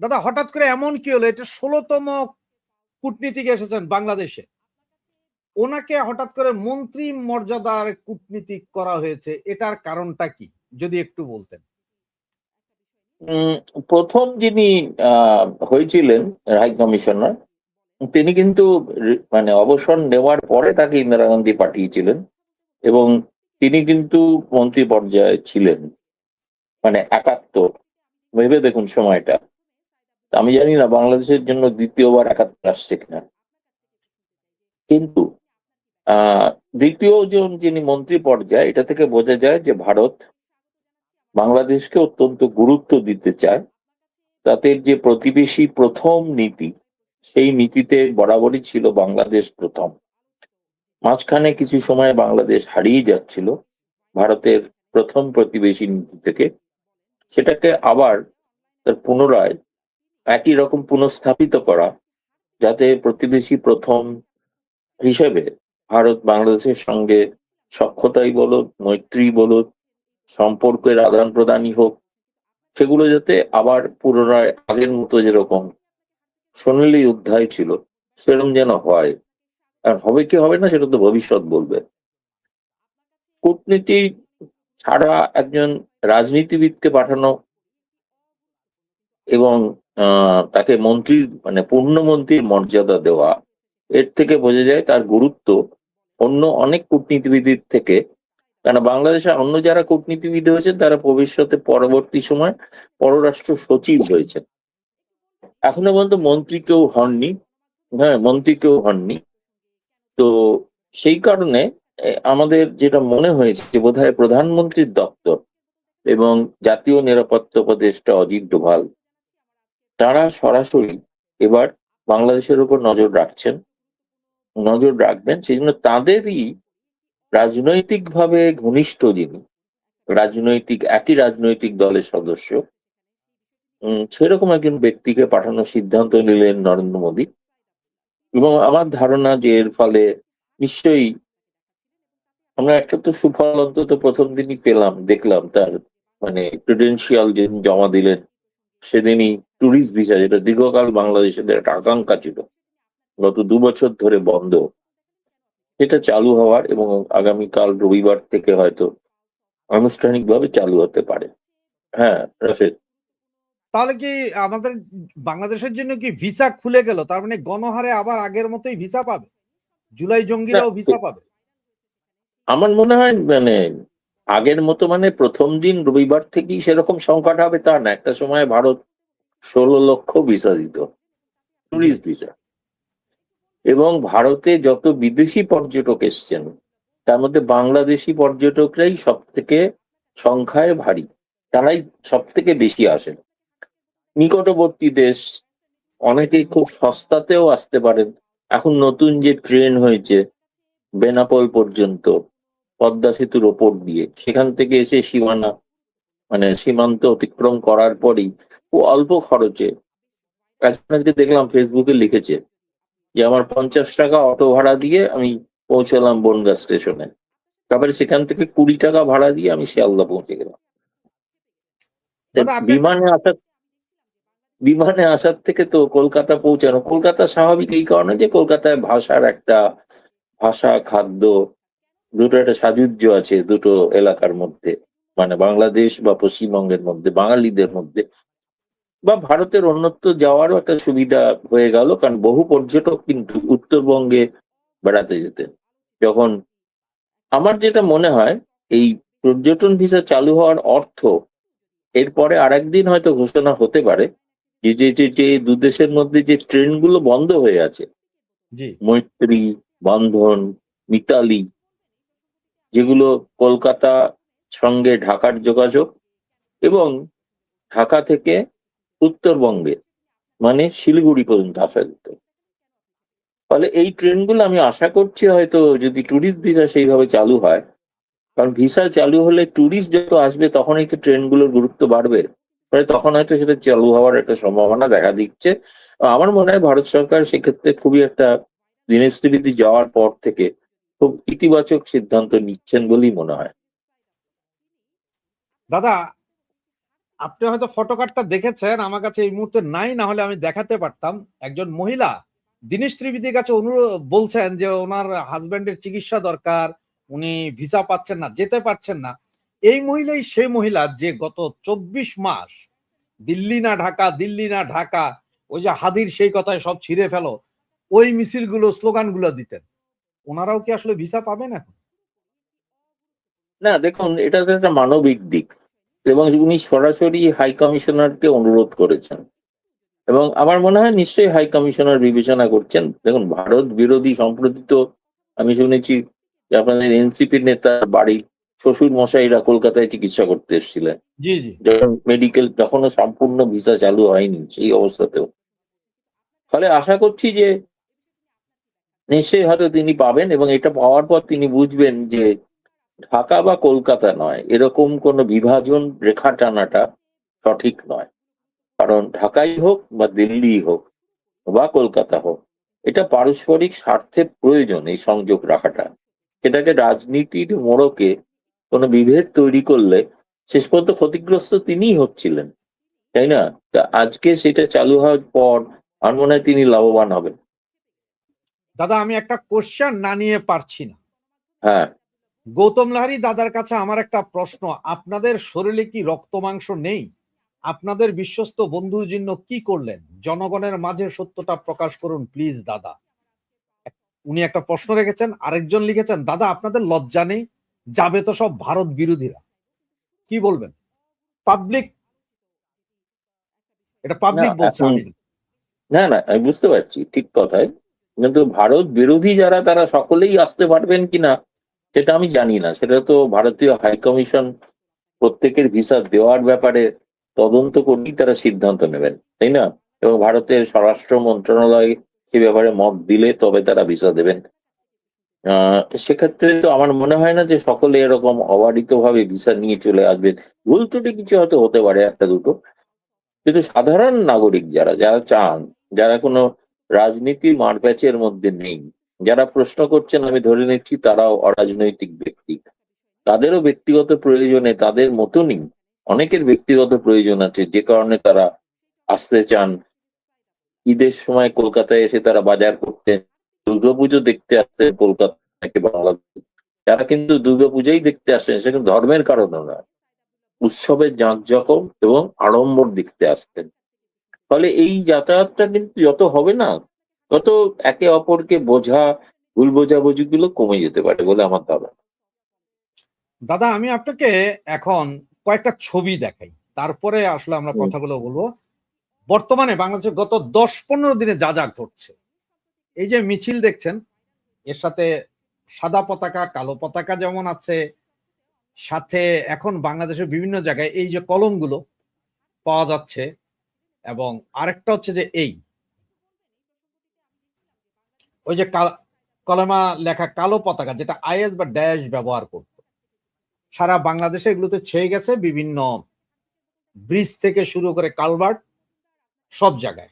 দাদা হঠাৎ করে এমন কি হলো, এটা 16তম কূটনীতিক এসেছেন বাংলাদেশে, ওনাকে হঠাৎ করে মন্ত্রী মর্যাদার কূটনীতিক করা হয়েছে, এটার কারণটা কি যদি একটু বলতেন। প্রথম যিনি হয়েছিলেন হাই কমিশনার, তিনি কিন্তু মানে অবসর নেওয়ার পরে তাকে ইন্দিরা গান্ধী পাঠিয়েছিলেন, এবং তিনি কিন্তু মন্ত্রী পর্যায়ে ছিলেন, মানে 71। ভেবে দেখুন সময়টা। আমি জানি না বাংলাদেশের জন্য দ্বিতীয়বার 71 আসছে কিনা, কিন্তু আহ দ্বিতীয় জন যিনি মন্ত্রী পর্যায়ে, এটা থেকে বোঝা যায় যে ভারত বাংলাদেশকে অত্যন্ত গুরুত্ব দিতে চায়। তাদের যে প্রতিবেশী প্রথম নীতি, সেই নীতিতে বরাবরই ছিল বাংলাদেশ প্রথম। মাঝখানে কিছু সময় বাংলাদেশ হারিয়ে যাচ্ছিল ভারতের প্রথম প্রতিবেশী নীতি থেকে, সেটাকে আবার তার পুনরায় একই রকম পুনঃস্থাপিত করা, যাতে প্রতিবেশী প্রথম হিসেবে ভারত বাংলাদেশের সঙ্গে সখ্যতাই বলুন, মৈত্রী বলুন, সম্পর্কের আদান প্রদানই হোক, সেগুলো যাতে আবার পুনরায় আগের মতো যেরকম সোনালী অধ্যায় ছিল সেরকম যেন হয়। আর হবে কি হবে না সেটা তো ভবিষ্যৎ বলবে। কূটনীতি ছাড়া একজন রাজনীতিবিদকে পাঠানো এবং তাকে মন্ত্রীর মানে পূর্ণমন্ত্রীর মর্যাদা দেওয়া, এর থেকে বোঝা যায় তার গুরুত্ব অন্য অনেক কূটনীতিবিদের থেকে। কারণ বাংলাদেশে অন্য যারা কূটনীতিবিদ হয়েছেন তারা ভবিষ্যতে পরবর্তী সময় পররাষ্ট্র সচিব হয়েছেন, এখনো পর্যন্ত মন্ত্রী কেউ হননি। হ্যাঁ, মন্ত্রী কেউ হননি। তো সেই কারণে আমাদের যেটা মনে হয়েছে যে বোধহয় প্রধানমন্ত্রীর দপ্তর এবং জাতীয় নিরাপত্তা উপদেষ্টা অজিত ডোভাল, তারা সরাসরি এবার বাংলাদেশের উপর নজর রাখবেন। সেই জন্য তাদেরই রাজনৈতিকভাবে ঘনিষ্ঠ যিনি, একই রাজনৈতিক দলের সদস্য, সেরকম একজন ব্যক্তিকে পাঠানোর সিদ্ধান্ত নিলেন নরেন্দ্র মোদী। এবং আমার ধারণা যে এর ফলে নিশ্চয়ই আমরা একটা তো সুফল অন্তত প্রথম দিনই দেখলাম তার, মানে ক্রিডেন্সিয়াল যেদিন জমা দিলেন সেদিনই ট্যুরিস্ট ভিসা, যেটা দীর্ঘকাল বাংলাদেশের একটা আকাঙ্ক্ষা ছিল, গত 2 বছর ধরে বন্ধ, এটা চালু হওয়ার এবং আগামীকাল রবিবার থেকে হয়তো আনুষ্ঠানিকভাবে চালু হতে পারে। হ্যাঁ রাফেদ। তাহলে কি আমাদের বাংলাদেশের জন্য কি ভিসা খুলে গেল, তার মানে গণহারে আবার আগের মতোই ভিসা পাবে, জুলাই না, জঙ্গিরাও ভিসা পাবে? আমার মনে হয় মানে আগের মতো মানে প্রথম দিন রবিবার থেকেই সেরকম সংকট হবে তা না। একটা সময় ভারত 16 লক্ষ ভিসা দিত, জি। Tourist visa. এবং ভারতে যত বিদেশি পর্যটক এসছেন তার মধ্যে বাংলাদেশি পর্যটকরাই সব থেকে সংখ্যায় ভারী, তারাই সব থেকে বেশি আসেন। নিকটবর্তী দেশ, অনেকেই খুব সস্তাতেও আসতে পারেন। এখন নতুন যে ট্রেন হয়েছে বেনাপোল পর্যন্ত পদ্মা সেতুর ওপর দিয়ে, সেখান থেকে এসে সীমান্ত অতিক্রম করার পরেই খুব অল্প খরচে, আজকে দেখলাম ফেসবুকে লিখেছে যে আমার 50 টাকা অটো ভাড়া দিয়ে আমি পৌঁছলাম বনগাঁ স্টেশনে, তারপরে সেখান থেকে 20 টাকা ভাড়া দিয়ে আমি শিয়ালদা পৌঁছে গেলাম। দাদা আপনি একটা বিমানে আসার থেকে তো কলকাতা স্বাভাবিক এই কারণে যে কলকাতায় ভাষা, খাদ্য, দুটো একটা সাযুজ্য আছে দুটো এলাকার মধ্যে, মানে বাংলাদেশ বা পশ্চিমবঙ্গের মধ্যে বাঙালিদের মধ্যে, বা ভারতের অন্যত্র যাওয়ারও একটা সুবিধা হয়ে গেল। কারণ বহু পর্যটক কিন্তু উত্তরবঙ্গে বেড়াতে যেতেন। যখন আমার যেটা মনে হয় এই পর্যটন ভিসা চালু হওয়ার অর্থ, এরপরে আরেকদিন হয়তো ঘোষণা হতে পারে যে যে যে যে দু দেশের মধ্যে যে ট্রেনগুলো বন্ধ হয়ে আছে, জি মৈত্রী, বন্ধন, মিতালি, যেগুলো কলকাতা সঙ্গে ঢাকার যোগাযোগ, এবং ঢাকা থেকে উত্তরবঙ্গে মানে শিলিগুড়ি পর্যন্ত আসা যেত। ফলে এই ট্রেনগুলো আমি আশা করছি হয়তো যদি ট্যুরিস্ট ভিসা সেইভাবে চালু হয়, কারণ ভিসা চালু হলে ট্যুরিস্ট যত আসবে তখনই তো ট্রেনগুলোর গুরুত্ব বাড়বে, ফলে তখন হয়তো সেটা চালু হওয়ার একটা সম্ভাবনা দেখা দিচ্ছে। আমার মনে হয় ভারত সরকার সেক্ষেত্রে খুবই একটা দিনেশ যাওয়ার পর থেকে খুব ইতিবাচক সিদ্ধান্ত নিচ্ছেন বলেই মনে হয়। দাদা, আপনি হয়তো ফটোকার্ডটা দেখেছেন, আমার কাছে এই মুহূর্তে নাই, না হলে আমি দেখাতে পারতাম। একজন মহিলা দীনেশ ত্রিবেদীর কাছে অনুরোধ বলছেন যে ওনার হাজবেন্ডের চিকিৎসা দরকার, উনি ভিসা পাচ্ছেন না, যেতে পারছেন না। এই মহিলাই সেই মহিলা যে গত 24 মাস দিল্লি না ঢাকা, দিল্লি না ঢাকা, ওই যে হাদির সেই কথায় সব ছিঁড়ে ফেলো, ওই মিছিলগুলো স্লোগানগুলো দিতেন। ওনারাও কি আসলে ভিসা পাবেন এখন? না, দেখুন, এটা তো একটা মানবিক দিক, এবং উনি সরাসরি হাই কমিশনারকে অনুরোধ করেছেন, এবং আমার মনে হয় নিশ্চয়ই হাই কমিশনার বিবেচনা করছেন। দেখুন, ভারত বিরোধী সম্প্রতি তো আমি শুনেছি যে আপনাদের এনসিপির নেতা বাড়ি শ্বশুর মশাইরা কলকাতায় চিকিৎসা করতে এসেছিলেন, জি জি। যখন মেডিকেল যখনও সম্পূর্ণ ভিসা চালু হয়নি সেই অবস্থাতেও। ফলে আশা করছি যে নিশ্চয়ই হয়তো তিনি পাবেন, এবং এটা পাওয়ার পর তিনি বুঝবেন যে ঢাকা বা কলকাতা নয়, এরকম কোনো বিভাজন রেখা টানাটা সঠিক নয়। কারণ ঢাকাই হোক বা দিল্লি হোক বা কলকাতা হোক, এটা পারস্পরিক স্বার্থের প্রয়োজন এই সংযোগ রাখাটা। সেটাকে রাজনীতির মোড়কে কোনো বিভেদ তৈরি করলে শেষ পর্যন্ত ক্ষতিগ্রস্ত তিনিই হচ্ছিলেন, তাই না? তা আজকে সেটা চালু হওয়ার পর আমার মনে হয় তিনি লাভবান হবেন। দাদা, আমি একটা কোশ্চেন না নিয়ে পারছি না। হ্যাঁ। গৌতম লাহিড়ী দাদার কাছে আমার একটা প্রশ্ন, আপনাদের শরীরে কি রক্ত মাংস নেই? আপনাদের বিশ্বস্ত বন্ধুর জন্য কি করলেন? জনগণের মাঝে সত্যটা প্রকাশ করুন প্লিজ দাদা। উনি একটা প্রশ্ন রেখেছেন। আরেকজন লিখেছেন, দাদা আপনাদের লজ্জা নেই? যাবে তো সব ভারত বিরোধীরা। কি বলবেন? পাবলিক, এটা না, পাবলিক বলছে, এখন আমি না। না, না, আমি বুঝতে পারছি, ঠিক কথাই। কিন্তু ভারত বিরোধী যারা তারা সকলেই আসতে পারবেন কিনা সেটা আমি জানি না। সেটা তো ভারতীয় হাই কমিশন প্রত্যেকের ভিসা দেওয়ার ব্যাপারে তদন্ত করেই তারা সিদ্ধান্ত নেবেন, তাই না? এবং ভারতের স্বরাষ্ট্র মন্ত্রণালয় সে ব্যাপারে মত দিলে তবে তারা ভিসা দেবেন। সেক্ষেত্রে তো আমার মনে হয় না যে সকলে এরকম অবারিতভাবে ভিসা নিয়ে চলে আসবেন। ভুল ত্রুটি কিছু হয়তো হতে পারে, একটা দুটো। কিন্তু সাধারণ নাগরিক যারা যারা চান, যারা কোনো রাজনীতির মারপ্যাচের মধ্যে নেই, যারা প্রশ্ন করছেন আমি ধরে নিচ্ছি তারাও অরাজনৈতিক ব্যক্তি, তাদেরও ব্যক্তিগত প্রয়োজনে তাদের মতনই অনেকের ব্যক্তিগত প্রয়োজন আছে, যে কারণে তারা আসতে চান। ঈদের সময় কলকাতায় এসে তারা বাজার করতেন, দুর্গাপুজো দেখতে আসতেন কলকাতা থেকে বাংলাদেশ। তারা কিন্তু দুর্গাপূজাই দেখতে আসেন, সে কিন্তু ধর্মের কারণে নয়, উৎসবের জাঁকজমক এবং আড়ম্বর দেখতে আসতেন। ফলে এই যাতায়াতটা কিন্তু যত হবে না, তত একে অপরকে বোঝা, ভুল বোঝাবুঝি গুলো কমে যেতে পারে বলে আমার ধারণা। দাদা, আমি আপনাকে এখন কয়েকটা ছবি দেখাই, তারপরে আসলে আমরা হুম। কথাগুলো বলবো। বর্তমানে বাংলাদেশে গত 10-15 দিনে যা যা ঘটছে, এই যে মিছিল দেখছেন, এর সাথে সাদা পতাকা, কালো পতাকা যেমন আছে, সাথে এখন বাংলাদেশের বিভিন্ন জায়গায় এই যে কলমগুলো পাওয়া যাচ্ছে, এবং আরেকটা হচ্ছে যে এই ওই যে কলমা লেখা কালো পতাকা, যেটা আইএস বা ড্যাশ ব্যবহার করত, সারা বাংলাদেশে এগুলোতে ছেয়ে গেছে। বিভিন্ন ব্রিজ থেকে শুরু করে কালভার্ট, সব জায়গায়।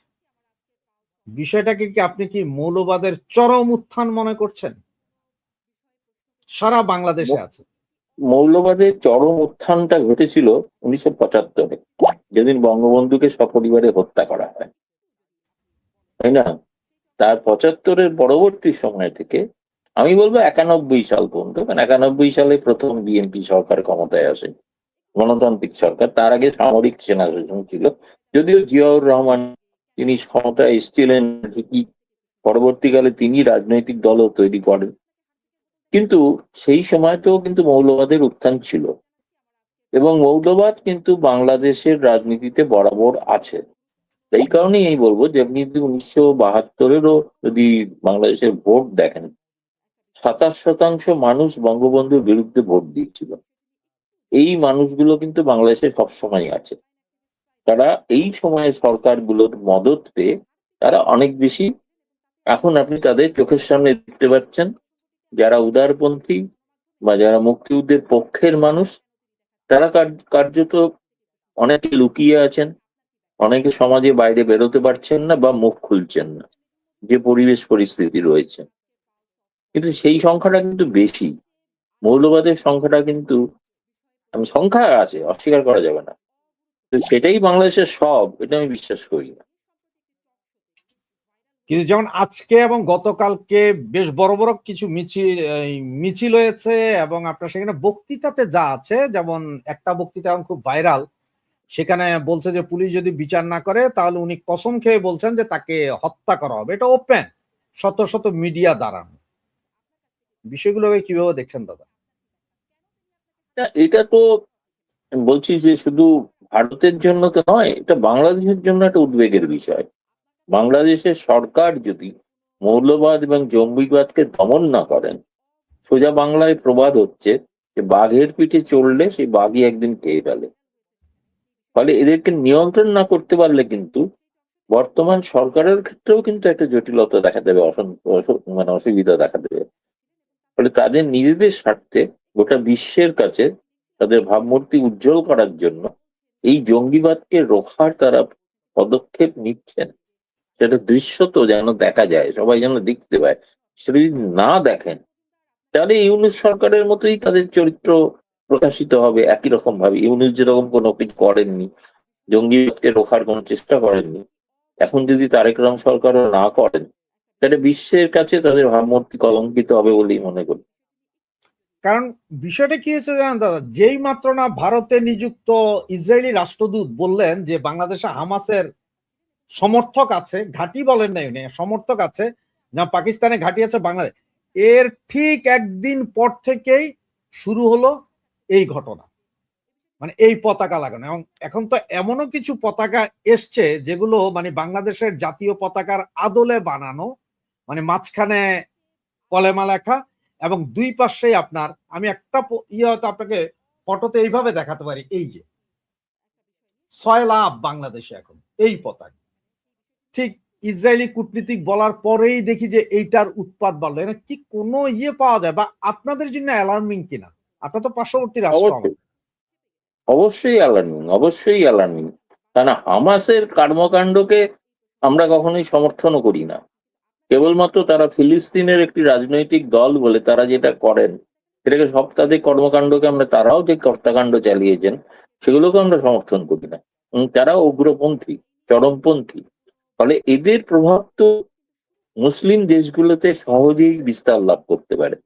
বিষয়টাকে কি আপনি কি মৌলবাদের চরম উত্থান মনে করছেন? সারা বাংলাদেশে আছে। মৌলবাদের চরম উত্থানটা ঘটেছিল 1975-এ, যেদিন বঙ্গবন্ধুকে সপরিবারে হত্যা করা হয়, তাই না? তার 75-এর পরবর্তী সময় থেকে আমি বলবো 91 সাল পর্যন্ত, মানে 91 সালে প্রথম বিএনপি সরকার ক্ষমতায় আসে, গণতান্ত্রিক সরকার। তার আগে সামরিক সেনা শাসন ছিল, যদিও জিয়াউর রহমান তিনি ক্ষমতায় এসেছিলেন ঠিকই, পরবর্তীকালে তিনি রাজনৈতিক দলও তৈরি করেন। কিন্তু সেই সময়তেও কিন্তু মৌলবাদের উত্থান ছিল, এবং মৌলবাদ কিন্তু বাংলাদেশের রাজনীতিতে বরাবর আছে। এই কারণেই আমি বলবো যে আপনি যদি 1972-এরও যদি বাংলাদেশের ভোট দেখেন, 27% মানুষ বঙ্গবন্ধুর বিরুদ্ধে ভোট দিয়েছিল। এই মানুষগুলো কিন্তু বাংলাদেশে সবসময় আছে। তারা এই সময়ে সরকারগুলোর মদত পেয়ে তারা অনেক বেশি, এখন আপনি তাদের চোখের সামনে দেখতে পাচ্ছেন, যারা উদারপন্থী বা যারা মুক্তিযুদ্ধের পক্ষের মানুষ, তারা কার্যত অনেকে লুকিয়ে আছেন, অনেকে সমাজে বাইরে বেরোতে পারছেন না বা মুখ খুলছেন না, যে পরিবেশ পরিস্থিতি রয়েছে। কিন্তু সেই সংখ্যাটা কিন্তু বেশি, মৌলবাদের সংখ্যাটা কিন্তু, সংখ্যা আছে, অস্বীকার করা যাবে না, তো সেটাই বাংলাদেশের সব, এটা আমি বিশ্বাস করি না। কিন্তু যেমন আজকে এবং গতকালকে বেশ বড় বড় কিছু মিছিল হয়েছে, এবং আপনার সেখানে বক্তৃতাতে যা আছে, যেমন একটা বক্তৃতা এখন খুব ভাইরাল, সেখানে বলছে যে পুলিশ যদি বিচার না করে তাহলে উনি কসম খেয়ে বলছেন যে তাকে হত্যা করা হবে। এটা ওপেন, শত শত মিডিয়া দাঁড়ানো। বিষয়গুলোকে কিভাবে দেখছেন দাদা? এটা তো বলছি যে শুধু ভারতের জন্য তো নয়, এটা বাংলাদেশের জন্য একটা উদ্বেগের বিষয়। বাংলাদেশের সরকার যদি মৌলবাদ এবং জঙ্গিবাদকে দমন না করেন, সোজা বাংলায় প্রবাদ হচ্ছে যে বাঘের পিঠে চড়লে সেই বাঘই একদিন খেয়ে ফেলে। ফলে এদেরকে নিয়ন্ত্রণ না করতে পারলে কিন্তু বর্তমান সরকারের ক্ষেত্রেও কিন্তু একটা জটিলতা দেখা দেবে, মানে অসুবিধা দেখা দেবে। ফলে তাদের নিজেদের স্বার্থে গোটা বিশ্বের কাছে তাদের ভাবমূর্তি উজ্জ্বল করার জন্য এই জঙ্গিবাদকে রোখার তারা পদক্ষেপ নিচ্ছেন। সেটা দৃশ্যত যেন দেখা যায়, সবাই যেন দেখতে পায়। সেটা যদি না দেখেন তাহলে ইউনূস সরকারের মতোই তাদের চরিত্র প্রকাশিত হবে একই রকম ভাবে। ইউনূস যেরকম কোনো কিছু করেননি, জঙ্গিবাদকে রোখার কোনো চেষ্টা করেননি, এখন যদি তারেক রহমান সরকারও না করেন, তাহলে বিশ্বের কাছে তাদের ভাবমূর্তি কলঙ্কিত হবে বলেই মনে করি। কারণ বিষয়টা কি হয়েছে জানেন দাদা, যেই মাত্র না ভারতে নিযুক্ত ইসরায়েলি রাষ্ট্রদূত বললেন যে বাংলাদেশে হামাসের সমর্থক আছে, ঘাঁটি বলেন নাই উনি, সমর্থক আছে, না পাকিস্তানে ঘাঁটি আছে বাংলাদেশ, এর ঠিক একদিন পর থেকেই শুরু হলো এই ঘটনা, মানে এই পতাকা লাগানো। এবং এখন তো এমনও কিছু পতাকা এসছে যেগুলো মানে বাংলাদেশের জাতীয় পতাকার আদলে বানানো, মানে মাঝখানে কলেমা লেখা, এবং দুই পাশেই আপনার, আমি একটা হয়তো আপনাকে ফটোতে এইভাবে দেখাতে পারি, এই যে 6 লাভ বাংলাদেশে এখন এই পতাকা। ঠিক ইসরায়েলি কূটনীতিক বলার পরেই দেখি যে এইটার উৎপাদ বাড়লো। এখানে কি কোনো পাওয়া যায়, বা আপনাদের জন্য অ্যালার্মিং কিনা? আপনার তো পার্শ্ববর্তী রাষ্ট্র অবশ্যই, আমাদের। অবশ্যই অ্যালার্মিং, অবশ্যই অ্যালার্মিং। কারণ হামাসের কর্মকাণ্ডকে আমরা কখনোই সমর্থনও করি না। কেবলমাত্র তারা ফিলিস্তিনের একটি রাজনৈতিক দল বলে তারা যেটা করেন, সেটাকে সব তাদের কর্মকাণ্ডকে আমরা, তারাও যে হত্যাকাণ্ড চালিয়েছেন সেগুলোকে আমরা সমর্থন করি না। তারাও উগ্রপন্থী, চরমপন্থী। ফলে এদের প্রভাব তো মুসলিম দেশগুলোতে সহজেই বিস্তার লাভ করতে পারে,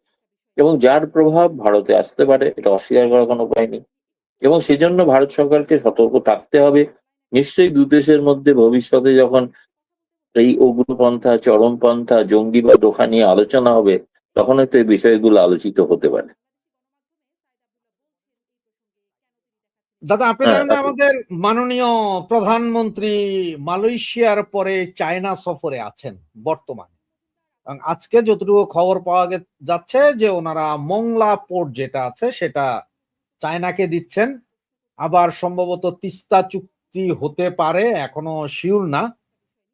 এবং যার প্রভাব ভারতে আসতে পারে, এটা অস্বীকার করার কোনো উপায় নেই। এবং সেজন্য ভারত সরকারকে সতর্ক থাকতে হবে। নিশ্চয়ই দু দেশের মধ্যে ভবিষ্যতে যখন এই উগ্রপন্থা, চরমপন্থা, জঙ্গিবাদ ওখা নিয়ে আলোচনা হবে, তখন হয়তো এই বিষয়গুলো আলোচিত হতে পারে। দাদা, আপনি হ্যাঁ, জানেন যে আমাদের মাননীয় প্রধানমন্ত্রী মালয়েশিয়ার পরে চায়না সফরে আছেন বর্তমানে, এবং আজকে যতটুকু খবর পাওয়া যাচ্ছে যে ওনারা মংলা পোর্ট যেটা আছে সেটা চায়নাকে দিচ্ছেন। আবার সম্ভবত তিস্তা চুক্তি হতে পারে, এখনো শিওর না।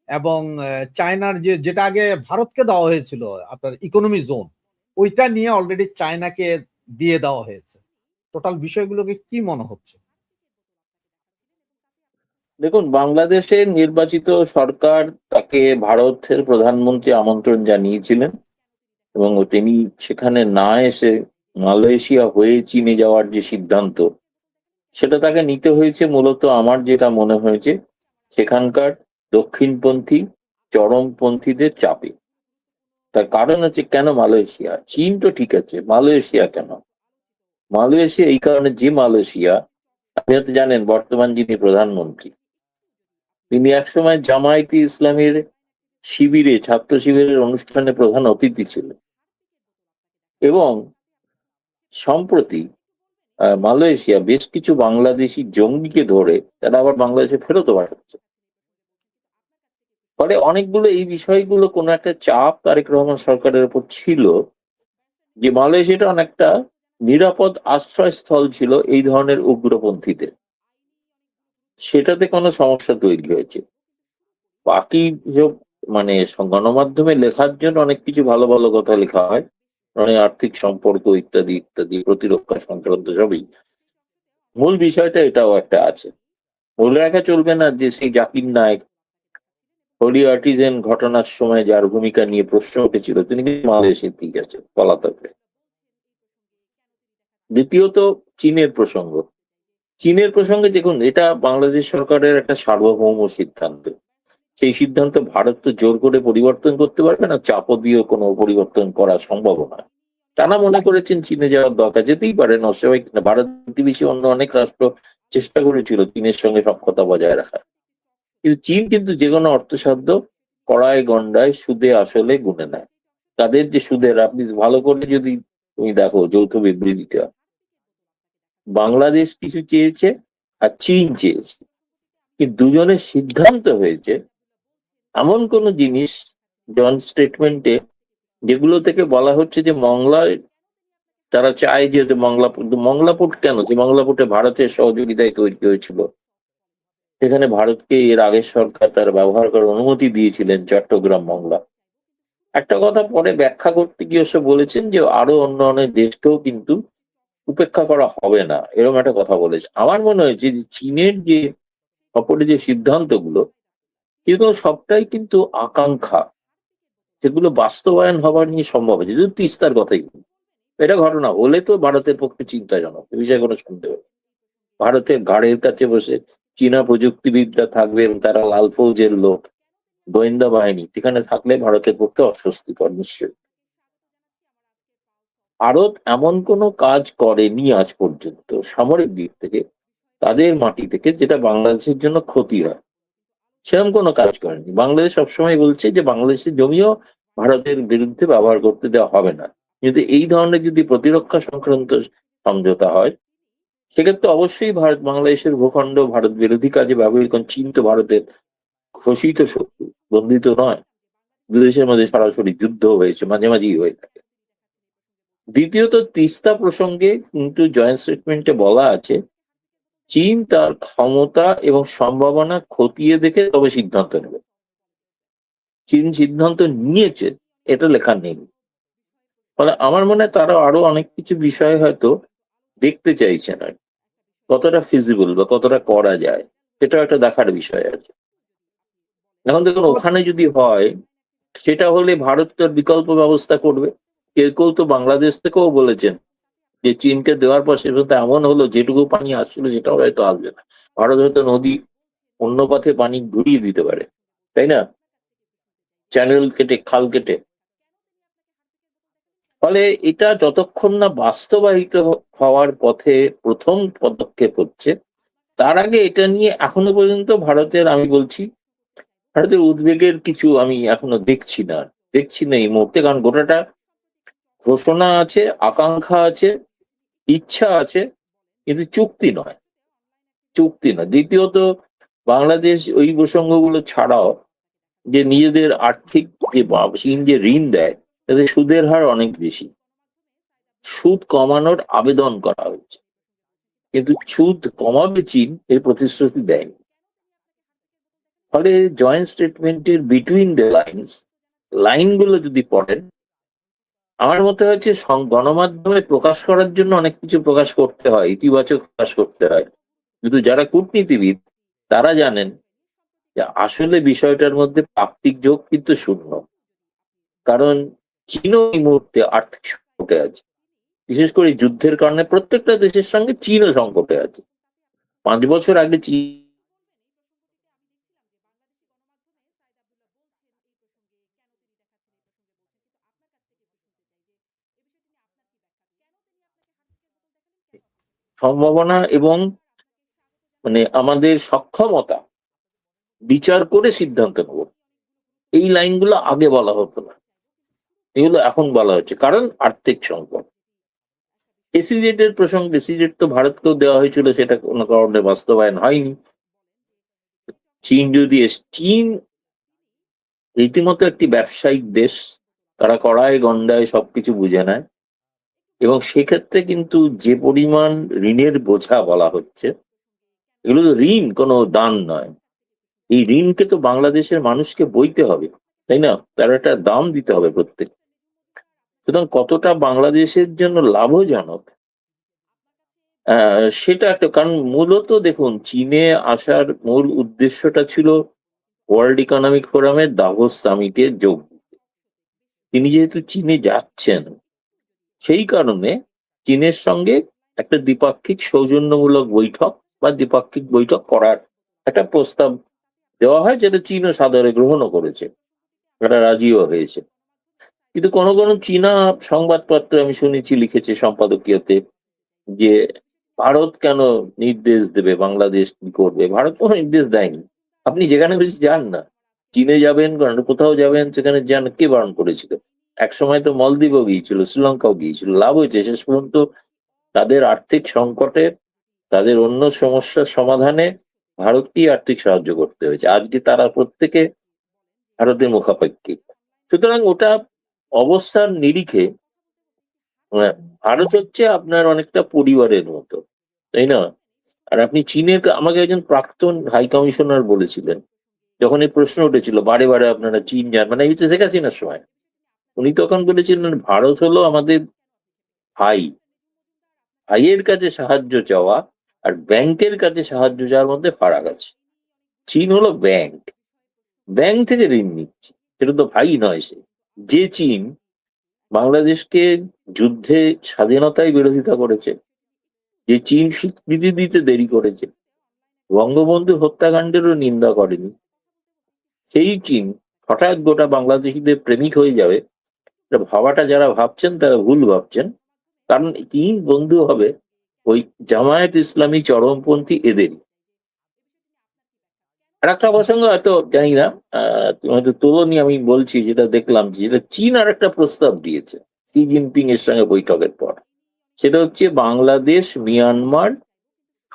এবং চায়নার যেটা আগে ভারতকে দেওয়া হয়েছিল আপনার ইকোনমি জোন, ওইটা নিয়ে অলরেডি চায়নাকে দিয়ে দেওয়া হয়েছে। টোটাল বিষয়গুলোকে কি মনে হচ্ছে? দেখুন, বাংলাদেশের নির্বাচিত সরকার তাকে ভারতের প্রধানমন্ত্রী আমন্ত্রণ জানিয়েছিলেন, এবং তিনি সেখানে না এসে মালয়েশিয়া হয়ে চীনে যাওয়ার যে সিদ্ধান্ত, সেটা তাকে নিতে হয়েছে মূলত, আমার যেটা মনে হয়েছে, সেখানকার দক্ষিণপন্থী চরমপন্থীদের চাপে। তার কারণ হচ্ছে, কেন মালয়েশিয়া? চীন তো ঠিক আছে, মালয়েশিয়া কেন? মালয়েশিয়া এই কারণে যে মালয়েশিয়া, আপনি হয়তো জানেন বর্তমান যিনি প্রধানমন্ত্রী, তিনি একসময় জামায়াতে ইসলামের শিবিরে, ছাত্র শিবিরের অনুষ্ঠানে প্রধান অতিথি ছিলেন, এবং সম্প্রতি মালয়েশিয়া বেশ কিছু বাংলাদেশি জঙ্গিকে ধরে তারা আবার বাংলাদেশে ফেরত পাঠাচ্ছে। ফলে অনেকগুলো এই বিষয়গুলো কোনো একটা চাপ তারেক রহমান সরকারের উপর ছিল, যে মালয়েশিয়াটা অনেকটা নিরাপদ আশ্রয়স্থল ছিল এই ধরনের উগ্রপন্থীদের। সেটাতে কোনো সমস্যা তৈরি হয়েছে। বাকি যে, মানে গণমাধ্যমে লেখার জন্য অনেক কিছু ভালো ভালো কথা লেখা হয়, মানে আর্থিক সম্পর্ক ইত্যাদি ইত্যাদি, প্রতিরক্ষা সংক্রান্ত সবই। মূল বিষয়টা এটাও একটা আছে। বলে রাখা চলবে না যে সেই জাকির নায়েক হোলি আর্টিজেন ঘটনার সময় যার ভূমিকা নিয়ে প্রশ্ন উঠেছিল, তিনি কিন্তু মালয়েশিয়া ঠিক আছে পলাতক। দ্বিতীয়ত চীনের প্রসঙ্গ। চীনের প্রসঙ্গে দেখুন, এটা বাংলাদেশ সরকারের একটা সার্বভৌম সিদ্ধান্ত। সেই সিদ্ধান্ত ভারত তো জোর করে পরিবর্তন করতে পারবে না, চাপও দিয়েও কোনো পরিবর্তন করা সম্ভব নয়। তারা মনে করেছেন চীনে যাওয়ার দরকার, যেতেই পারেন, অস্বাভাবিক না। ভারত প্রতিবেশী অন্য অনেক রাষ্ট্র চেষ্টা করেছিল চীনের সঙ্গে সখ্যতা বজায় রাখা, কিন্তু চীন কিন্তু যে কোনো অর্থসাধ্য কড়ায় গন্ডায় সুদে আসলে গুনে নেয়। তাদের যে সুদের, আপনি ভালো করে যদি তুমি দেখো যৌথ বিবৃতিটা, বাংলাদেশ কিছু চেয়েছে আর চীন চেয়েছে, কিন্তু দুজনের সিদ্ধান্ত হয়েছে এমন কোন জিনিস জন স্টেটমেন্টে যেগুলো থেকে বলা হচ্ছে যে মংলায় তারা চায় যে মংলাপুট কেন, যে মংলাপুটে ভারতের সহযোগিতায় তৈরি হয়েছিল, সেখানে ভারতকে এর আগের সরকার তার ব্যবহার করার অনুমতি দিয়েছিলেন চট্টগ্রাম মংলা। একটা কথা পরে ব্যাখ্যা করতে গিয়ে সে বলেছেন যে আরো অন্য অনেক দেশকেও কিন্তু উপেক্ষা করা হবে না, এরকম একটা কথা বলেছে। আমার মনে হয়েছে যে চীনের যে সফরে যে সিদ্ধান্তগুলো, সেগুলো সবটাই কিন্তু আকাঙ্ক্ষা, সেগুলো বাস্তবায়ন হবার নিয়ে সম্ভব হয়েছে। যদি তিস্তার কথাই বলি, এটা ঘটনা হলে তো ভারতের পক্ষে চিন্তাজনক, এ বিষয়ে কোনো সন্দেহ নেই। ভারতের ঘাড়ের কাছে বসে চীনা প্রযুক্তিবিদরা থাকবে এবং তারা লাল ফৌজের লোক, গোয়েন্দা বাহিনী সেখানে থাকলে ভারতের পক্ষে অস্বস্তিকর নিশ্চয়ই। ভারত এমন কোনো কাজ করেনি আজ পর্যন্ত সামরিক দিক থেকে, তাদের মাটি থেকে, যেটা বাংলাদেশের জন্য ক্ষতি হয়। সেরকম কোনো কাজ করেনি। বাংলাদেশ সবসময় বলছে যে বাংলাদেশের জমিও ভারতের বিরুদ্ধে ব্যবহার করতে দেওয়া হবে না, কিন্তু এই ধরনের যদি প্রতিরক্ষা সংক্রান্ত সমঝোতা হয়, সেক্ষেত্রে অবশ্যই ভারত বাংলাদেশের ভূখণ্ড ভারত বিরোধী কাজে ব্যবহৃত, কারণ চীন তো ভারতের ঘোষিত শত্রু, বন্ধিত নয়। দুদেশের মধ্যে সরাসরি যুদ্ধ হয়েছে, মাঝে মাঝেই হয়ে থাকে। দ্বিতীয়ত, তিস্তা প্রসঙ্গে কিন্তু জয়েন্ট স্টেটমেন্টে বলা আছে চীন তার ক্ষমতা এবং সম্ভাবনা খতিয়ে দেখে তবে সিদ্ধান্ত নেবে। চীন সিদ্ধান্ত নিয়েছে এটা লেখা নেই। ফলে আমার মনে হয় তারা আরো অনেক কিছু বিষয় হয়তো দেখতে চাইছেন, আর কতটা ফিজিবল বা কতটা করা যায় সেটাও একটা দেখার বিষয় আছে। এখন দেখুন, ওখানে যদি হয়, সেটা হলে ভারত তার বিকল্প ব্যবস্থা করবে। কেউ কেউ তো বাংলাদেশ থেকেও বলেছেন যে চীনকে দেওয়ার পর সে পর্যন্ত এমন হলো যেটুকু পানি আসছিল সেটাও হয়তো আসবে না। ভারত হয়তো নদী অন্য পথে পানি ঘুরিয়ে দিতে পারে, তাই না, চ্যানেল কেটে, খাল কেটে। ফলে এটা যতক্ষণ না বাস্তবায়িত হওয়ার পথে প্রথম পদক্ষেপ হচ্ছে, তার আগে এটা নিয়ে এখনো পর্যন্ত ভারতের, আমি বলছি, ভারতের উদ্বেগের কিছু আমি এখনো দেখছি না এই মুহূর্তে। কারণ গোটাটা ঘোষণা আছে, আকাঙ্ক্ষা আছে, ইচ্ছা আছে, কিন্তু চুক্তি নয়। দ্বিতীয়ত, বাংলাদেশ ওই প্রসঙ্গগুলো ছাড়াও যে নিজেদের আর্থিক যে চীন যে ঋণ দেয়, তাতে সুদের হার অনেক বেশি। সুদ কমানোর আবেদন করা হচ্ছে, কিন্তু সুদ কমাবে চীন এই প্রতিশ্রুতি দেয়নি। ফলে জয়েন্ট স্টেটমেন্টের বিটুইন দ্য লাইনগুলো যদি পড়েন, আমার মতে হচ্ছে গণমাধ্যমে প্রকাশ করার জন্য অনেক কিছু প্রকাশ করতে হয়, ইতিবাচক প্রকাশ করতে হয়, কিন্তু যারা কূটনীতিবিদ তারা জানেন যে আসলে বিষয়টার মধ্যে প্রাপ্তিক যোগ কিন্তু শূন্য। কারণ চীনও এই মুহূর্তে আর্থিক সংকটে আছে, বিশেষ করে যুদ্ধের কারণে প্রত্যেকটা দেশের সঙ্গে চীনও সংকটে আছে। 5 বছর আগে চীন সম্ভাবনা এবং আমাদের সক্ষমতা বিচার করে সিদ্ধান্ত নেব, এই লাইনগুলো আগে বলা হতো না, এগুলো এখন বলা হচ্ছে কারণ আর্থিক সংকট। এসিজেড এর প্রসঙ্গে, এসিজেড তো ভারতকেও দেওয়া হয়েছিল, সেটা কোনো কারণে বাস্তবায়ন হয়নি। চীন রীতিমতো একটি ব্যবসায়িক দেশ, তারা কড়ায় গন্ডায় সবকিছু বুঝে নেয়, এবং সেক্ষেত্রে কিন্তু যে পরিমাণ ঋণের বোঝা বলা হচ্ছে, এগুলো তো ঋণ, কোনো দান নয়। এই ঋণকে তো বাংলাদেশের মানুষকে বইতে হবে, তাই না, তার একটা দাম দিতে হবে প্রত্যেক। সুতরাং কতটা বাংলাদেশের জন্য লাভজনক, সেটা একটা কারণ। মূলত দেখুন, চীনে আসার মূল উদ্দেশ্যটা ছিল ওয়ার্ল্ড ইকোনমিক ফোরামের দাভোস সামিটে যোগ দিতে। তিনি যেহেতু চীনে যাচ্ছেন, সেই কারণে চীনের সঙ্গে একটা দ্বিপাক্ষিক সৌজন্যমূলক বৈঠক বা দ্বিপাক্ষিক বৈঠক করার একটা প্রস্তাব দেওয়া হয়, যেটা চীনও সাদরে গ্রহণও করেছে, এটা রাজিও হয়েছে। কিন্তু কোনো কোনো চীনা সংবাদপত্র আমি শুনেছি লিখেছে সম্পাদকীয়তে যে ভারত কেন নির্দেশ দেবে বাংলাদেশ কি করবে। ভারত কোনো নির্দেশ দেয়নি। আপনি যেখানে বেশি যান না, চীনে যাবেন, কোথাও যাবেন, সেখানে যান, কে বারণ করেছিল? একসময় তো মলদ্বীপও গিয়েছিল, শ্রীলঙ্কাও গিয়েছিল, লাভ হয়েছে। শেষ পর্যন্ত তাদের আর্থিক সংকটে, তাদের অন্য সমস্যার সমাধানে ভারতকেই আর্থিক সাহায্য করতে হয়েছে। আজকে তারা প্রত্যেকে ভারতের মুখাপেক্ষী। সুতরাং ওটা অবস্থার নিরিখে ভারত হচ্ছে আপনার অনেকটা পরিবারের মতো, তাই না? আর আপনি চীনের, আমাকে একজন প্রাক্তন হাই কমিশনার বলেছিলেন, যখন এই প্রশ্ন উঠেছিল বারে বারে আপনারা চীন যান, মানে এই হচ্ছে শেখ হাসিনার সময়, উনি তখন বলেছিলেন ভারত হলো আমাদের ভাই, ভাইয়ের কাছে সাহায্য চাওয়া আর ব্যাংকের কাছে সাহায্য চাওয়ার মধ্যে ফারাক আছে। চীন হলো ব্যাংক, ব্যাংক থেকে ঋণ নিচ্ছে, সেটা তো ভাই নয়। সে যে চীন বাংলাদেশকে যুদ্ধে স্বাধীনতায় বিরোধিতা করেছে, যে চীন স্বীকৃতি দিতে দেরি করেছে, বঙ্গবন্ধু হত্যাকাণ্ডেরও নিন্দা করেনি, সেই চীন হঠাৎ গোটা বাংলাদেশিদের প্রেমিক হয়ে যাবে, এটা ভাবাটা যারা ভাবছেন তারা ভুল ভাবছেন। কারণ চীন বন্ধু হবে ওই জামায়াত ইসলামী চরমপন্থী এদেরই। আর একটা প্রসঙ্গ হয়তো জানি না, তুমি হয়তো তোলনি, আমি বলছি যেটা দেখলাম, যেটা চীন আর একটা প্রস্তাব দিয়েছে শি জিনপিং এর সঙ্গে বৈঠকের পর, সেটা হচ্ছে বাংলাদেশ মিয়ানমার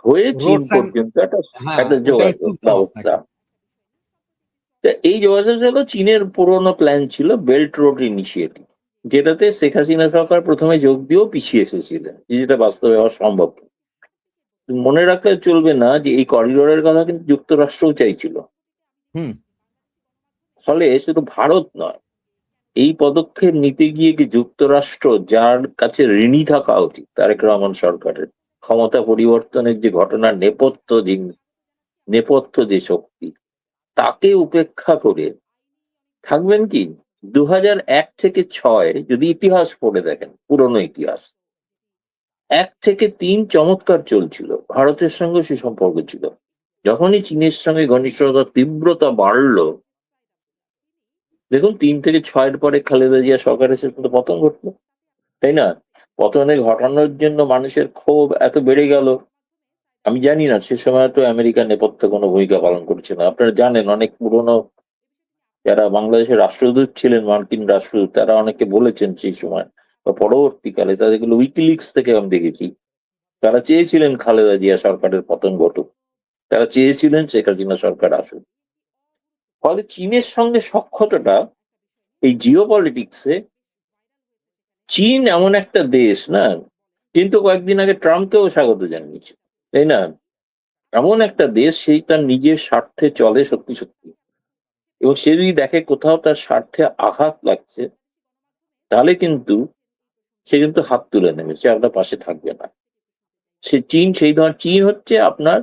হয়ে চীন রোডস এন্ড, পর্যন্ত একটা হ্যাঁ একটা ওটা যোগাযোগ তুলতে হবে ব্যবস্থা। নাকি? তা এই যোগাযোগ হলো চীনের পুরোনো প্ল্যান ছিল বেল্ট রোড ইনিশিয়েটিভ, যেটাতে শেখ হাসিনা সরকার প্রথমে যোগ দিয়েও পিছিয়ে এসেছিলেন, যেটা বাস্তবে অসম্ভব। মনে রাখলে চলবে না যে এই করিডোরের কথা কিন্তু যুক্তরাষ্ট্রও চাইছিল। হুম। ফলে শুধু ভারত নয়, এই পদক্ষেপ নিতে গিয়ে কি যুক্তরাষ্ট্র, যার কাছে ঋণী থাকা উচিত তারেক রহমান সরকারের, ক্ষমতা পরিবর্তনের যে ঘটনার নেপথ্য যে শক্তি, তাকে উপেক্ষা করে থাকবেন কি? 2001 থেকে 6 যদি ইতিহাস পড়ে দেখেন, পুরনো ইতিহাস, 1 থেকে 3 চমৎকার চলছিল, ভারতের সঙ্গে সুসম্পর্ক ছিল। যখনই চীনের সঙ্গে ঘনিষ্ঠতার তীব্রতা বাড়লো, দেখুন 3 থেকে 6 পরে খালেদা জিয়া সরকারের শেষ পর্যন্ত পতন ঘটলো, তাই না? পতনে ঘটানোর জন্য মানুষের ক্ষোভ এত বেড়ে গেল। আমি জানি না সে সময় তো আমেরিকার নেপথ্যে কোনো ভূমিকা পালন করছে না। আপনারা জানেন অনেক পুরনো যারা বাংলাদেশের রাষ্ট্রদূত ছিলেন, মার্কিন রাষ্ট্রদূত, তারা অনেকে বলেছেন সেই সময় বা পরবর্তীকালে, তাদেরগুলো উইকিলিক্স থেকে আমি দেখেছি, তারা চেয়েছিলেন খালেদা জিয়া সরকারের পতন ঘটুক, তারা চেয়েছিলেন শেখ হাসিনা সরকার আসুক। ফলে চীনের সঙ্গে সখ্যতাটা এই জিও পলিটিক্সে, চীন এমন একটা দেশ না, কিন্তু কয়েকদিন আগে ট্রাম্পকেও স্বাগত জানিয়েছে, তাই না? এমন একটা দেশ, সেই তার নিজের স্বার্থে চলে সত্যি সত্যি, এবং সে যদি দেখে কোথাও তার স্বার্থে আঘাত লাগছে, তাহলে কিন্তু সে কিন্তু হাত তুলে নেবে, সে আপনার পাশে থাকবে না। সে চীন সেই ধরনের, চীন হচ্ছে আপনার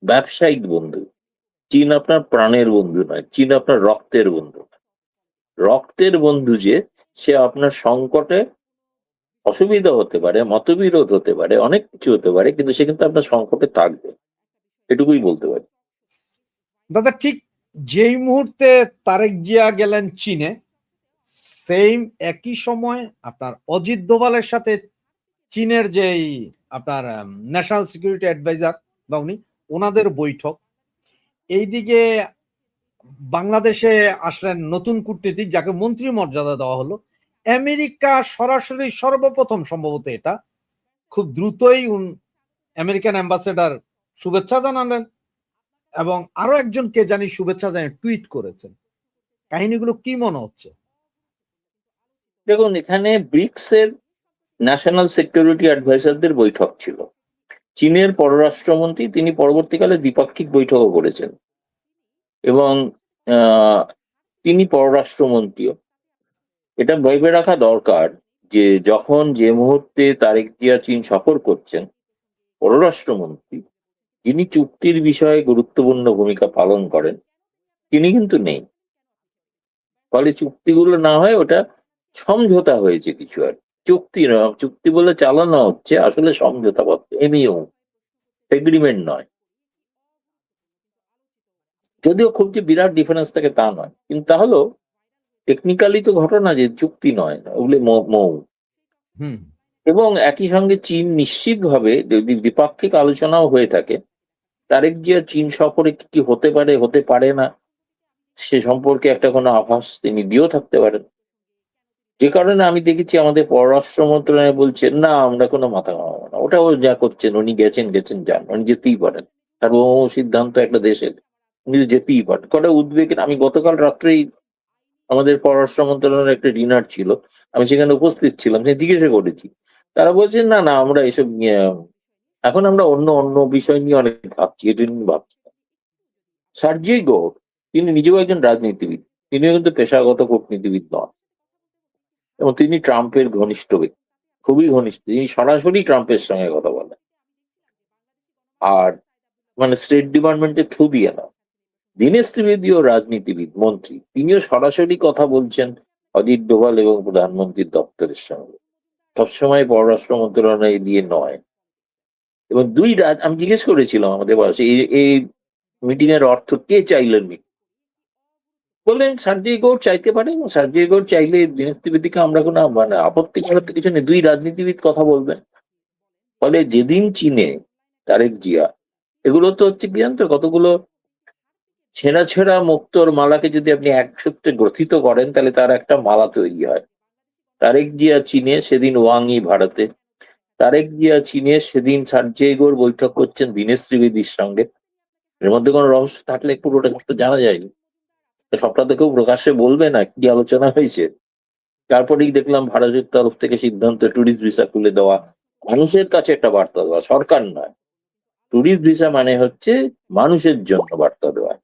ব্যবসায়িক বন্ধু, চীন আপনার প্রাণের বন্ধু নয়, চীন আপনার রক্তের বন্ধু। রক্তের বন্ধু যে, সে আপনার সংকটে, অসুবিধা হতে পারে, মতবিরোধ হতে পারে, অনেক কিছু হতে পারে, কিন্তু সে কিন্তু আপনার সংকটে থাকবে, এটুকুই বলতে পারি। দাদা, ঠিক যেই মুহূর্তে তারেক জিয়া গেলেন চীনে, সেম একই সময় আপনার অজিত দোভালের সাথে চীনের যেই আপনার ন্যাশনাল সিকিউরিটি অ্যাডভাইজার বা ওনাদের বৈঠক। এইদিকে বাংলাদেশে আসলেন নতুন কূটনীতিক, যাকে মন্ত্রী মর্যাদা দেওয়া হলো। আমেরিকা সরাসরি সর্বপ্রথম, সম্ভবত এটা খুব দ্রুতই আমেরিকান অ্যাম্বাসেডার শুভেচ্ছা জানালেন, এবং আরো একজন কে জানি শুভেচ্ছা জানিয়ে টুইট করেছেন। কাহিনীগুলো কি মনে হচ্ছে? দেখুন, এখানে ব্রিক্স এর ন্যাশনাল সিকিউরিটি অ্যাডভাইজারদের বৈঠক ছিল। চীনের পররাষ্ট্রমন্ত্রী তিনি পরবর্তীকালে দ্বিপাক্ষিক বৈঠকও করেছেন, এবং আহ, তিনি পররাষ্ট্রমন্ত্রীও। এটা ভেবে রাখা দরকার যে যখন যে মুহূর্তে তারেক জিয়া চীন সফর করছেন, পররাষ্ট্রমন্ত্রী, যিনি চুক্তির বিষয়ে গুরুত্বপূর্ণ ভূমিকা পালন করেন, তিনি কিন্তু নেই। ফলে চুক্তিগুলো না হয় ওটা সমঝোতা হয়েছে কিছু, আর চুক্তি নয়, চুক্তি বলে চালানো হচ্ছে আসলে সমঝোতাপত্র, এমইও। এগ্রিমেন্ট নয়, যদিও খুব যে বিরাট ডিফারেন্স থাকে তা নয়, কিন্তু তাহলেও টেকনিক্যালি তো ঘটনা যে চুক্তি নয়, ওগুলো মৌ। হুম। এবং একই সঙ্গে চীন নিশ্চিতভাবে যদি দ্বিপাক্ষিক আলোচনাও হয়ে থাকে, তারেক জিয়া চীন সফরে কি কি হতে পারে হতে পারে না সে সম্পর্কে একটা কোনো আভাস তিনি দিয়েও থাকতে পারেন। যে কারণে আমি দেখেছি আমাদের পররাষ্ট্র মন্ত্রণালয় বলছেন না আমরা কোনো মাথা ঘামাবো না, ওটাও যা করছেন উনি গেছেন যান, উনি যেতেই পারেন, সার্বভৌম সিদ্ধান্ত একটা দেশের, উনি তো যেতেই পারেন। কটা উদ্বেগের, আমি গতকাল রাত্রেই আমাদের পররাষ্ট্র মন্ত্রণালয়ের একটা ডিনার ছিল, আমি সেখানে উপস্থিত ছিলাম, সে জিজ্ঞাসা করেছি, তারা বলছেন না না আমরা এসব নিয়ে এখন আমরা অন্য অন্য বিষয় নিয়ে অনেক ভাবছি, এটা নিয়ে ভাবছি না। সার্জি গৌড় তিনি নিজেও একজন রাজনীতিবিদ, তিনিও কিন্তু পেশাগত কূটনীতিবিদ নন, এবং তিনি ট্রাম্পের ঘনিষ্ঠ ব্যক্তি, খুবই ঘনিষ্ঠ, তিনি সরাসরি ট্রাম্পের সঙ্গে কথা বলেন, আর মানে স্টেট ডিপার্টমেন্টের থ্রু দিয়ে না। দীনেশ ত্রিবেদীও রাজনীতিবিদ, মন্ত্রী, তিনিও সরাসরি কথা বলছেন অজিত ডোভাল এবং প্রধানমন্ত্রীর দপ্তরের সঙ্গে, সবসময় পররাষ্ট্র মন্ত্রণালয় দিয়ে নয়। এবং আমি জিজ্ঞেস করেছিলাম আমাদের বয়সে এই মিটিং এর অর্থ কে চাইলেন, বললেন সার্জি গৌড় চাইতে পারে, এবং সার্জি গৌড় চাইলে দীনেশ ত্রিবেদীকে আমরা কোনো মানে আপত্তি করার তো কিছু নেই, দুই রাজনীতিবিদ কথা বলবেন। ফলে যেদিন চীনে তারেক জিয়া, এগুলো তো হচ্ছে কি জানতো, কতগুলো ছেঁড়া ছেঁড়া মুক্তোর মালাকে যদি আপনি এক সূত্রে গ্রথিত করেন তাহলে তার একটা মালা তৈরি হয়। তারেক জিয়া চীনে, সেদিন ওয়াং ই ভারতে। তারেক জিয়া চীনে, সেদিন সার্জি গৌড় বৈঠক করছেন দীনেশ ত্রিবেদীর সঙ্গে। এর মধ্যে কোনো রহস্য থাকলে পুরোটা তো জানা যায়নি, সবটা তো কেউ প্রকাশ্যে বলবে না কি আলোচনা হয়েছে। তারপরেই দেখলাম ভারতের তরফ থেকে সিদ্ধান্ত ট্যুরিস্ট ভিসা খুলে দেওয়া, মানুষের কাছে একটা বার্তা দেওয়া, সরকার নয়। ট্যুরিস্ট ভিসা মানে হচ্ছে মানুষের জন্য বার্তা দেওয়া,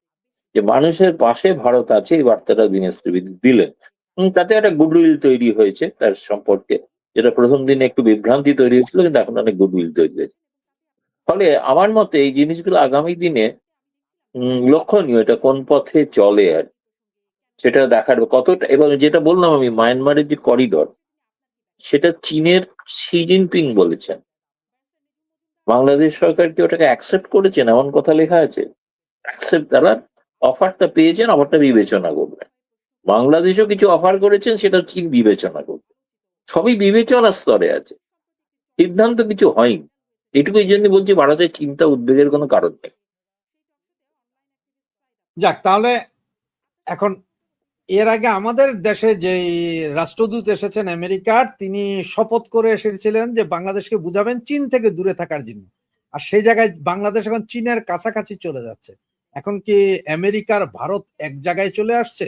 যে মানুষের পাশে ভারত আছে, এই বার্তাটা দীনেশ ত্রিবেদী দিলেন। তাতে একটা গুডউইল তৈরি হয়েছে তার সম্পর্কে, যেটা প্রথম দিনে একটু বিভ্রান্তি তৈরি হয়েছিল, কিন্তু এখন অনেক গুডউইল তৈরি হয়েছে। ফলে আমার মতে এই জিনিসগুলো আগামী দিনে লক্ষণীয়, এটা কোন পথে চলে আর সেটা দেখার কতটা। এবং যেটা বললাম আমি, মায়ানমারের যে করিডর, সেটা চীনের শি জিনপিং বলেছেন, বাংলাদেশ সরকার কি ওটাকে অ্যাকসেপ্ট করেছেন এমন কথা লেখা আছে। অ্যাকসেপ্ট, তারা অফারটা পেয়েছেন, অফারটা বিবেচনা করবেন। বাংলাদেশও কিছু অফার করেছেন, সেটা চীন বিবেচনা করবে। সবই বিবেচনার স্তরে আছে, সিদ্ধান্ত কিছু হয়নি। এটুকু এই জন্য বলছি, ভারতের চিন্তা উদ্বেগের কোনো কারণ নেই। যাক, তাহলে এখন এর আগে আমাদের দেশে যে রাষ্ট্রদূত এসেছেন আমেরিকার, তিনি শপথ করে এসেছিলেন যে বাংলাদেশকে বুঝাবেন চীন থেকে দূরে থাকার জন্য, আর সেই জায়গায় বাংলাদেশ এখন চীনের কাছাকাছি চলে যাচ্ছে। এখন কি আমেরিকার ভারত এক জায়গায় চলে আসছে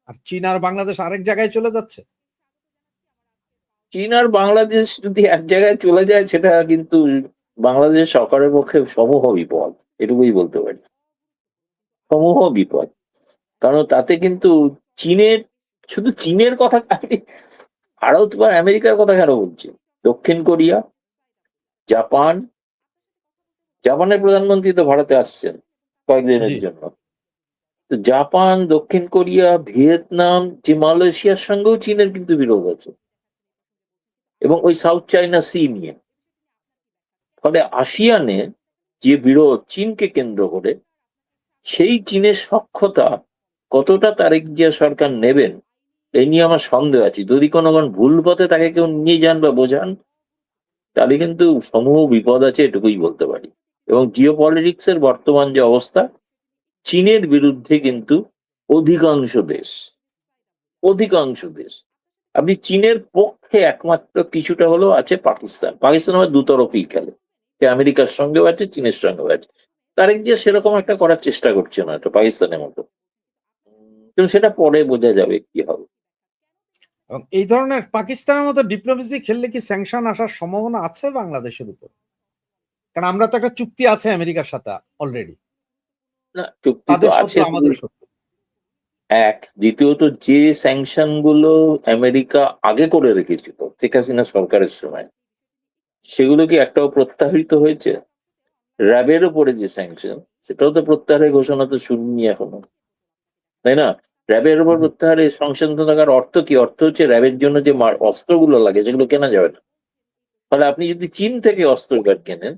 আর চীন আর বাংলাদেশ আরেক জায়গায় চলে যাচ্ছে? চীন আর বাংলাদেশ যদি এক জায়গায় চলে যায়, সেটা কিন্তু বাংলাদেশ সরকারের পক্ষে সমূহ বিপদ, এটুকুই বলতে পারি, সমূহ বিপদ। কারণ তাতে কিন্তু চীনের, শুধু চীনের কথা আপনি ভারত বা আমেরিকার কথা কেন বলছি, দক্ষিণ কোরিয়া, জাপান, জাপানের প্রধানমন্ত্রী তো ভারতে আসছেন কয়েকদিনের জি। জন্য। তো জাপান, দক্ষিণ কোরিয়া, ভিয়েতনাম, যে মালয়েশিয়ার সঙ্গেও চীনের কিন্তু বিরোধ আছে, এবং ওই সাউথ চায়না সি নিয়ে। ফলে আসিয়ানে যে বিরোধ চীনকে কেন্দ্র করে, সেই চীনের সখ্যতা কতটা তারেক জিয়া সরকার নেবেন, এই নিয়ে আমার সন্দেহ আছে। যদি কোনো ভুল পথে তাকে কেউ নিয়ে যান বা বোঝান, তাহলে কিন্তু সমূহ বিপদ আছে, এটুকুই বলতে পারি। এবং জিও পলিটিক্স এর বর্তমান যে অবস্থা, চীনের বিরুদ্ধে কিন্তু অধিকাংশ দেশ, অধিকাংশ দেশ, আপনি চীনের পক্ষে একমাত্র কিছুটা হলেও আছে পাকিস্তান। পাকিস্তান আবার দুতরফই খেলে, সে আমেরিকার সঙ্গেও আছে, চীনের সঙ্গেও আছে। তারেক জিয়া সেরকম একটা করার চেষ্টা করছে না, তো পাকিস্তানের মতো। কিন্তু সেটা পরে বোঝা যাবে কি হবে। এবং এই ধরনের পাকিস্তানের মতো ডিপ্লোমেসি খেললে কি স্যাংশন আসার সম্ভাবনা আছে বাংলাদেশের উপর? কারণ আমরা তো একটা চুক্তি আছে আমেরিকার সাথে অলরেডি, না, চুক্তি তো তাদের আছে শত্রু শুধু আমাদের শত্রু। এক, দ্বিতীয়ত যে স্যাংশন গুলো আমেরিকা আগে করে রেখেছিল শেখ হাসিনা সরকারের সময়, সেগুলো কি একটাও প্রত্যাহৃত হয়েছে? র্যাবের উপরে যে স্যাংশন, সেটাও তো প্রত্যাহারের ঘোষণা তো শুনিনি এখনো, তাই না? র্যাবের উপর প্রত্যাহারের সংশোধন থাকার অর্থ কি? অর্থ হচ্ছে র্যাবের জন্য যে অস্ত্রগুলো লাগে সেগুলো কেনা যাবে না। ফলে আপনি যদি চীন থেকে অস্ত্র কেনেন,